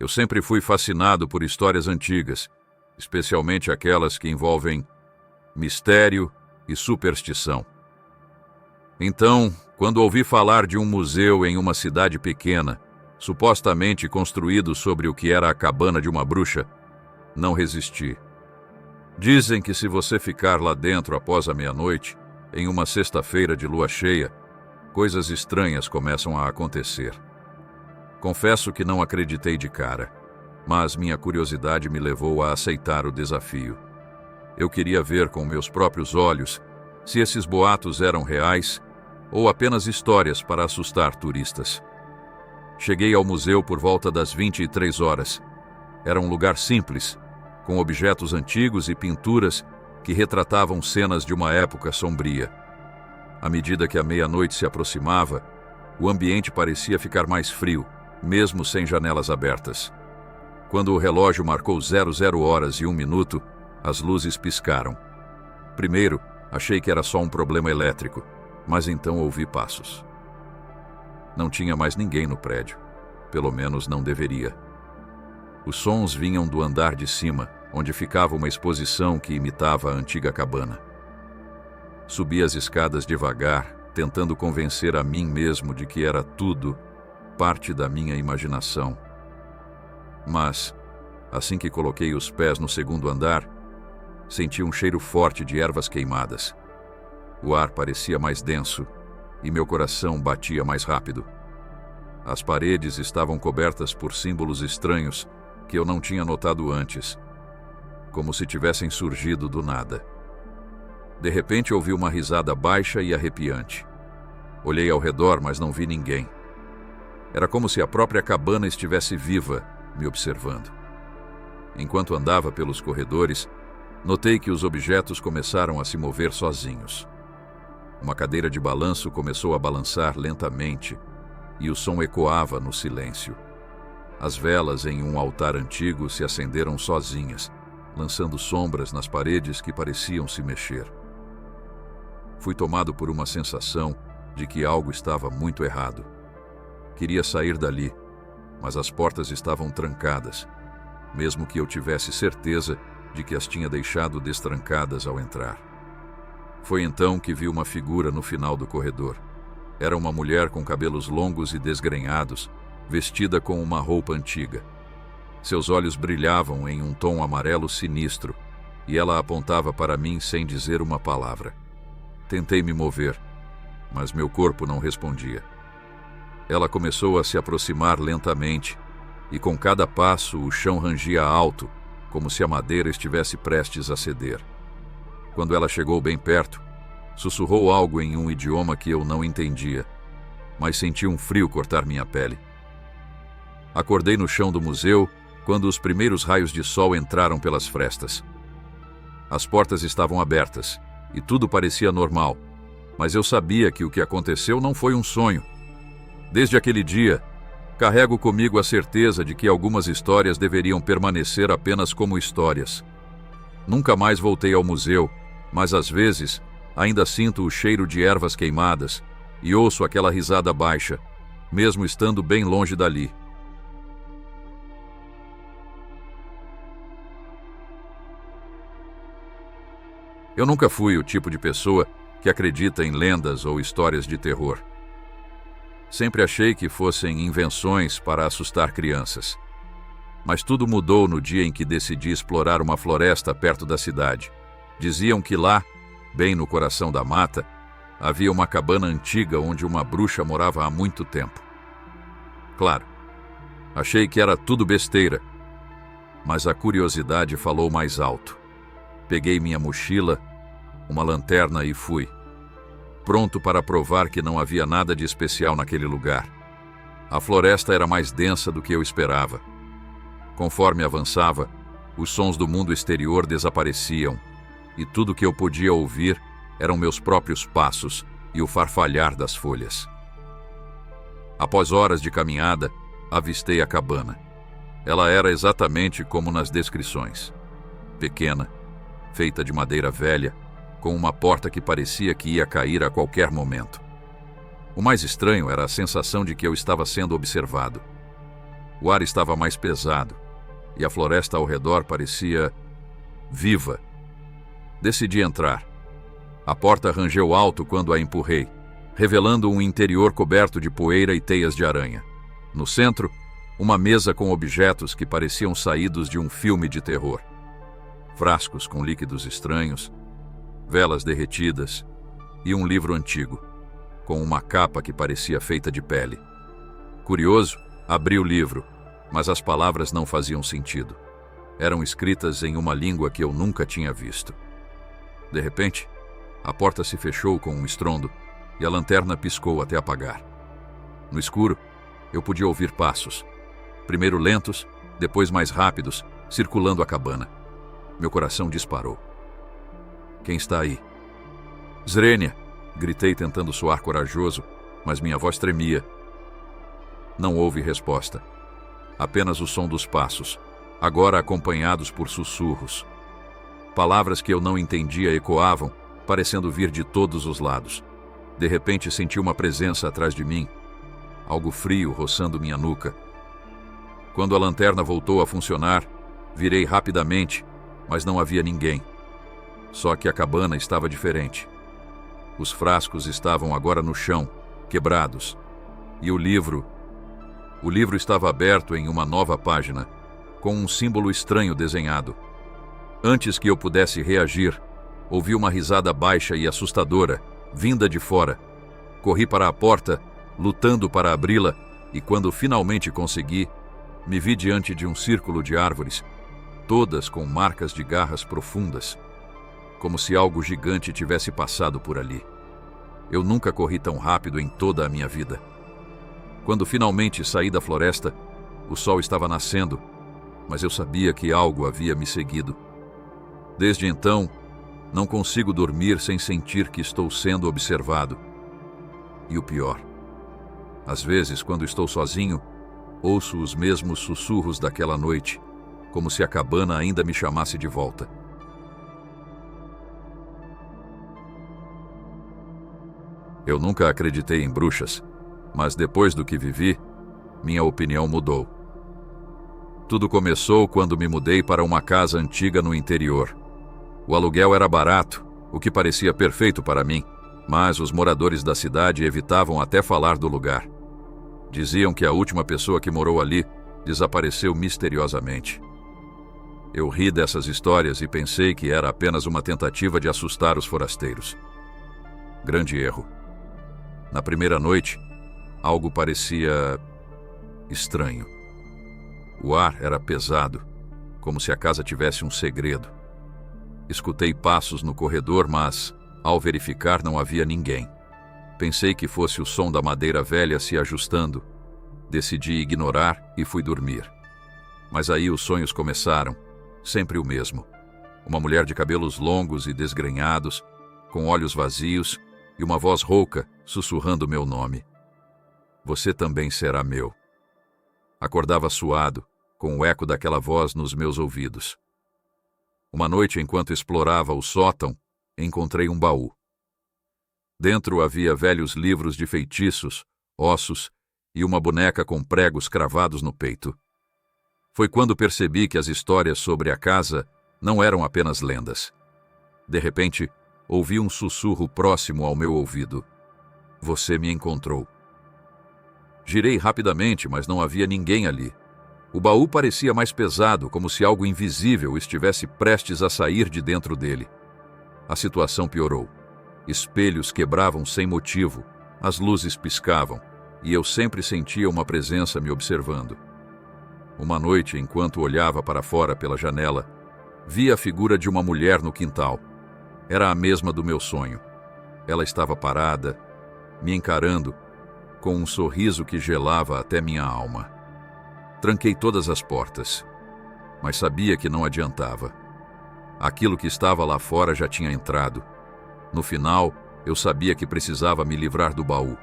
Eu sempre fui fascinado por histórias antigas, especialmente aquelas que envolvem mistério e superstição. Então, quando ouvi falar de um museu em uma cidade pequena, supostamente construído sobre o que era a cabana de uma bruxa, não resisti. Dizem que se você ficar lá dentro após a meia-noite, em uma sexta-feira de lua cheia, coisas estranhas começam a acontecer. Confesso que não acreditei de cara, mas minha curiosidade me levou a aceitar o desafio. Eu queria ver com meus próprios olhos se esses boatos eram reais ou apenas histórias para assustar turistas. Cheguei ao museu por volta das 23 horas. Era um lugar simples, com objetos antigos e pinturas que retratavam cenas de uma época sombria. À medida que a meia-noite se aproximava, o ambiente parecia ficar mais frio, mesmo sem janelas abertas. Quando o relógio marcou 00 horas e 1 minuto, as luzes piscaram. Primeiro, achei que era só um problema elétrico, mas então ouvi passos. Não tinha mais ninguém no prédio. Pelo menos não deveria. Os sons vinham do andar de cima, onde ficava uma exposição que imitava a antiga cabana. Subi as escadas devagar, tentando convencer a mim mesmo de que era tudo parte da minha imaginação. Mas, assim que coloquei os pés no segundo andar, senti um cheiro forte de ervas queimadas. O ar parecia mais denso e meu coração batia mais rápido. As paredes estavam cobertas por símbolos estranhos que eu não tinha notado antes, como se tivessem surgido do nada. De repente ouvi uma risada baixa e arrepiante. Olhei ao redor, mas não vi ninguém. Era como se a própria cabana estivesse viva, me observando. Enquanto andava pelos corredores, notei que os objetos começaram a se mover sozinhos. Uma cadeira de balanço começou a balançar lentamente e o som ecoava no silêncio. As velas em um altar antigo se acenderam sozinhas, lançando sombras nas paredes que pareciam se mexer. Fui tomado por uma sensação de que algo estava muito errado. Queria sair dali, mas as portas estavam trancadas, mesmo que eu tivesse certeza de que as tinha deixado destrancadas ao entrar. Foi então que vi uma figura no final do corredor. Era uma mulher com cabelos longos e desgrenhados, vestida com uma roupa antiga. Seus olhos brilhavam em um tom amarelo sinistro, e ela apontava para mim sem dizer uma palavra. Tentei me mover, mas meu corpo não respondia. Ela começou a se aproximar lentamente, e com cada passo o chão rangia alto, como se a madeira estivesse prestes a ceder. Quando ela chegou bem perto, sussurrou algo em um idioma que eu não entendia, mas senti um frio cortar minha pele. Acordei no chão do museu quando os primeiros raios de sol entraram pelas frestas. As portas estavam abertas e tudo parecia normal, mas eu sabia que o que aconteceu não foi um sonho. Desde aquele dia, carrego comigo a certeza de que algumas histórias deveriam permanecer apenas como histórias. Nunca mais voltei ao museu, mas às vezes ainda sinto o cheiro de ervas queimadas e ouço aquela risada baixa, mesmo estando bem longe dali. Eu nunca fui o tipo de pessoa que acredita em lendas ou histórias de terror. Sempre achei que fossem invenções para assustar crianças. Mas tudo mudou no dia em que decidi explorar uma floresta perto da cidade. Diziam que lá, bem no coração da mata, havia uma cabana antiga onde uma bruxa morava há muito tempo. Claro, achei que era tudo besteira, mas a curiosidade falou mais alto. Peguei minha mochila, uma lanterna e fui, pronto para provar que não havia nada de especial naquele lugar. A floresta era mais densa do que eu esperava. Conforme avançava, os sons do mundo exterior desapareciam, e tudo que eu podia ouvir eram meus próprios passos e o farfalhar das folhas. Após horas de caminhada, avistei a cabana. Ela era exatamente como nas descrições. Pequena, feita de madeira velha, com uma porta que parecia que ia cair a qualquer momento. O mais estranho era a sensação de que eu estava sendo observado. O ar estava mais pesado e a floresta ao redor parecia viva. Decidi entrar. A porta rangeu alto quando a empurrei, revelando um interior coberto de poeira e teias de aranha. No centro, uma mesa com objetos que pareciam saídos de um filme de terror. Frascos com líquidos estranhos, velas derretidas e um livro antigo, com uma capa que parecia feita de pele. Curioso, abri o livro, mas as palavras não faziam sentido. Eram escritas em uma língua que eu nunca tinha visto. De repente, a porta se fechou com um estrondo e a lanterna piscou até apagar. No escuro, eu podia ouvir passos, primeiro lentos, depois mais rápidos, circulando a cabana. Meu coração disparou. Quem está aí? Zrenia! Gritei tentando soar corajoso, mas minha voz tremia. Não houve resposta. Apenas o som dos passos, agora acompanhados por sussurros. Palavras que eu não entendia ecoavam, parecendo vir de todos os lados. De repente senti uma presença atrás de mim, algo frio roçando minha nuca. Quando a lanterna voltou a funcionar, virei rapidamente, mas não havia ninguém. Só que a cabana estava diferente. Os frascos estavam agora no chão, quebrados, e o livro estava aberto em uma nova página, com um símbolo estranho desenhado. Antes que eu pudesse reagir, ouvi uma risada baixa e assustadora, vinda de fora. Corri para a porta, lutando para abri-la, e quando finalmente consegui, me vi diante de um círculo de árvores, todas com marcas de garras profundas, como se algo gigante tivesse passado por ali. Eu nunca corri tão rápido em toda a minha vida. Quando finalmente saí da floresta, o sol estava nascendo, mas eu sabia que algo havia me seguido. Desde então, não consigo dormir sem sentir que estou sendo observado. E o pior, às vezes, quando estou sozinho, ouço os mesmos sussurros daquela noite, como se a cabana ainda me chamasse de volta. Eu nunca acreditei em bruxas, mas depois do que vivi, minha opinião mudou. Tudo começou quando me mudei para uma casa antiga no interior. O aluguel era barato, o que parecia perfeito para mim, mas os moradores da cidade evitavam até falar do lugar. Diziam que a última pessoa que morou ali desapareceu misteriosamente. Eu ri dessas histórias e pensei que era apenas uma tentativa de assustar os forasteiros. Grande erro. Na primeira noite, algo parecia estranho. O ar era pesado, como se a casa tivesse um segredo. Escutei passos no corredor, mas, ao verificar, não havia ninguém. Pensei que fosse o som da madeira velha se ajustando. Decidi ignorar e fui dormir. Mas aí os sonhos começaram, sempre o mesmo. Uma mulher de cabelos longos e desgrenhados, com olhos vazios e uma voz rouca sussurrando meu nome. Você também será meu. Acordava suado, com o eco daquela voz nos meus ouvidos. Uma noite, enquanto explorava o sótão, encontrei um baú. Dentro havia velhos livros de feitiços, ossos e uma boneca com pregos cravados no peito. Foi quando percebi que as histórias sobre a casa não eram apenas lendas. De repente, ouvi um sussurro próximo ao meu ouvido. Você me encontrou. Girei rapidamente, mas não havia ninguém ali. O baú parecia mais pesado, como se algo invisível estivesse prestes a sair de dentro dele. A situação piorou. Espelhos quebravam sem motivo, as luzes piscavam, e eu sempre sentia uma presença me observando. Uma noite, enquanto olhava para fora pela janela, vi a figura de uma mulher no quintal. Era a mesma do meu sonho. Ela estava parada, me encarando, com um sorriso que gelava até minha alma. Tranquei todas as portas, mas sabia que não adiantava. Aquilo que estava lá fora já tinha entrado. No final, eu sabia que precisava me livrar do baú.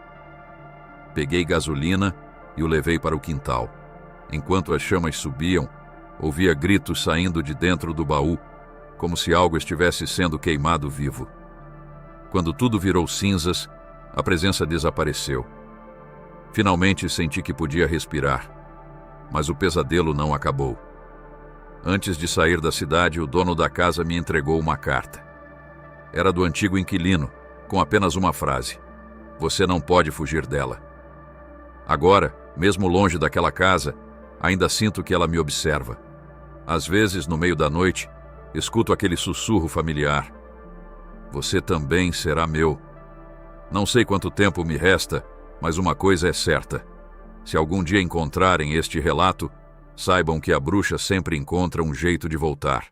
Peguei gasolina e o levei para o quintal. Enquanto as chamas subiam, ouvia gritos saindo de dentro do baú, como se algo estivesse sendo queimado vivo. Quando tudo virou cinzas, a presença desapareceu. Finalmente senti que podia respirar. Mas o pesadelo não acabou. Antes de sair da cidade, o dono da casa me entregou uma carta. Era do antigo inquilino, com apenas uma frase: "Você não pode fugir dela." Agora, mesmo longe daquela casa, ainda sinto que ela me observa. Às vezes, no meio da noite, escuto aquele sussurro familiar: "Você também será meu." Não sei quanto tempo me resta, mas uma coisa é certa: se algum dia encontrarem este relato, saibam que a bruxa sempre encontra um jeito de voltar.